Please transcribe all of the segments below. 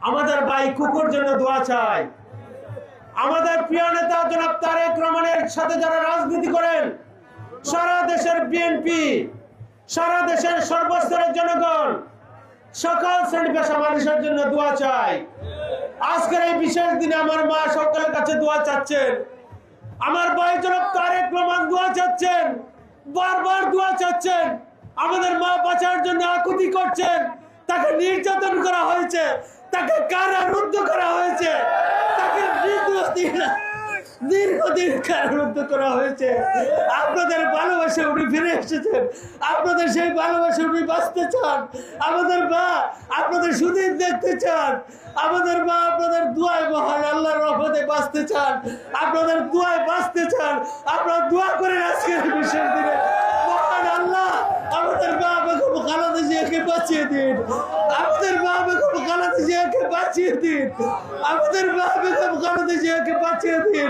আমাদের ভাই কুকুর জন্য দোয়া চাই। আমাদের প্রিয় নেতা জনাব তারেক রহমানের সাথে যারা রাজনীতি করেন, সারা দেশের বিএনপি, সারা দেশের সর্বস্তরের জনগণ, সকল শ্রেণী পেশা মানুষের জন্য দোয়া চাই। আজকের এই বিশেষ দিনে আমার মা সকলের কাছে দোয়া চাচ্ছেন। আমার ভাই জনাব তারেক রহমান দোয়া চাচ্ছেন, বারবার দোয়া চাচ্ছেন। আমাদের মা বাঁচার জন্য আকুতি করছেন। তাকে নির্যাতন করা হয়েছে, তাকে কারারুদ্ধ করা হয়েছে, তাকে দীর্ঘদিন কারারুদ্ধ করা হয়েছে। আপনাদের ভালোবাসা উনি ফিরে এসেছেন, আপনাদের সেই ভালোবাসা উনি বাঁচতে চান। আমাদের মা আপনাদের সুদিন দেখতে চান, আমাদের মা আপনাদের দুয়ায় মহান আল্লাহর রহমতে বাঁচতে চান, আপনাদের দুয়ায় বাঁচতে চান। আপনারা দোয়া করেন আজকের বিশেষ দিনে মহান আল্লাহ আমাদের মা বেগম খালেদা জিয়াকে বাঁচিয়ে দিন, আমাদের মা বেগম খালেদা জিয়াকে বাঁচিয়ে দিন, আমাদের মা বেগম খালেদা জিয়াকে বাঁচিয়ে দিন,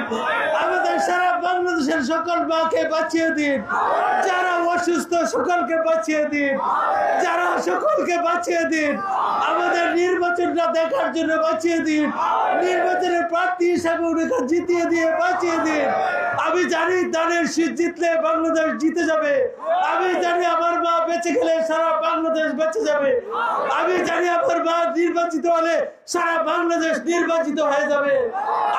আমাদের সারা বাংলাদেশের সকল মাকে বাঁচিয়ে দিন, যারা অসুস্থ সকলকে বাঁচিয়ে দিন, যারা সকলকে বাঁচিয়ে দিন। আমাদের নির্বাচনটা দেখার জন্য বাঁচিয়ে দিন, নির্বাচনের প্রার্থী হিসাবে উনাকে জিতিয়ে দিয়ে বাঁচিয়ে দিন। আমি জানি দানের শীত জিতলে বাংলাদেশ জিতে যাবে, আমি জানি আমার মা বেঁচে গেলে সারা বাংলাদেশ বেঁচে যাবে, আমি জানি আমার মা নির্বাচিত হলে সারা বাংলাদেশ নির্বাচিত হয়ে যাবে,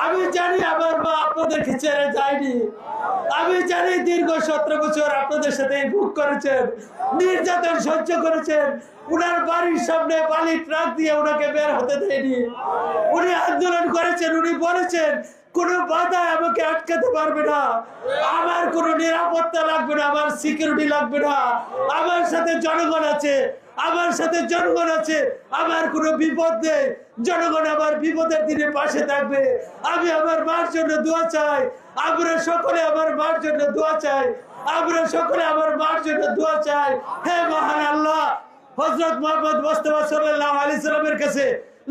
আমি জানি আমার মা আপনাদেরকে ছেড়ে যায়নি, আমি জানি দীর্ঘ 17 বছর আপনাদের সাথে ভোগ করেছেন, নির্যাতন সহ্য করেছেন। উনার বাড়ির সামনে বালি ট্রাক দিয়ে উনাকে বের হতে দেয়নি, উনি আন্দোলন করেছেন, উনি বলেছেন কোনো বাধা আমাকে আটকাতে পারবে না, আমার কোনো নিরাপত্তা লাগবে না, আমার সিকিউরিটি লাগবে না, আমার সাথে জনগণ আছে, আমার সাথে জনগণ আছে, আমার কোনো বিপদ নেই, জনগণ আমার বিপদের দিনে পাশে থাকবে। আমি আমার মার জন্য দোয়া চাই, আমরা সকলে আমার মার জন্য দোয়া চাই, আমরা সকলে আমার মার জন্য দোয়া চাই। হে মহান আল্লাহ, হযরত মুহাম্মদ মুস্তাফা সাল্লাল্লাহু আলাইহি সাল্লামের কাছে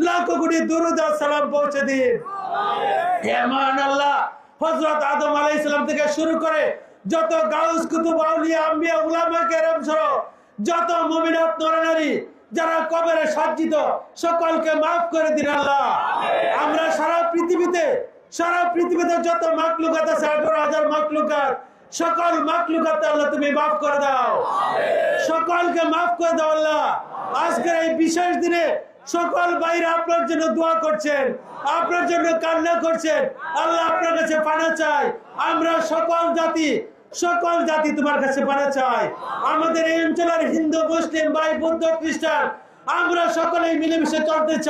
লাখো কোটি দরুদ আর সালাম পৌঁছে দিন। হে মহান আল্লাহ, হযরত আদম আলাইহিস সালাম থেকে শুরু করে যত গাউস কুতুব আউলিয়া আম্বিয়া উলামা কেরাম সহ যত মুমিনাত নরনারী যারা কবরে সজ্জিত সকলকে মাফ করে দিন আল্লাহ। আমরা সারা পৃথিবীতে যত মাখলুকাত আছে 18,000 মাখলুকাত, সকল মাখলুকাত আল্লাহ তুমি মাফ করে দাও, সকলকে মাফ করে দাও আল্লাহ। আজকের এই বিশেষ দিনে সকল ভাইরা আপনার জন্য দোয়া করছেন, আপনার জন্য কান্না করছেন। আল্লাহ আপনার কাছে পানা চাই, আমরা সকল জাতি তোমার কাছে পানা চাই। আমাদের এই অঞ্চলের হিন্দু মুসলিম ভাই বৌদ্ধ খ্রিস্টান আমরা সকলেই মিলেমিশে চলতে চাই।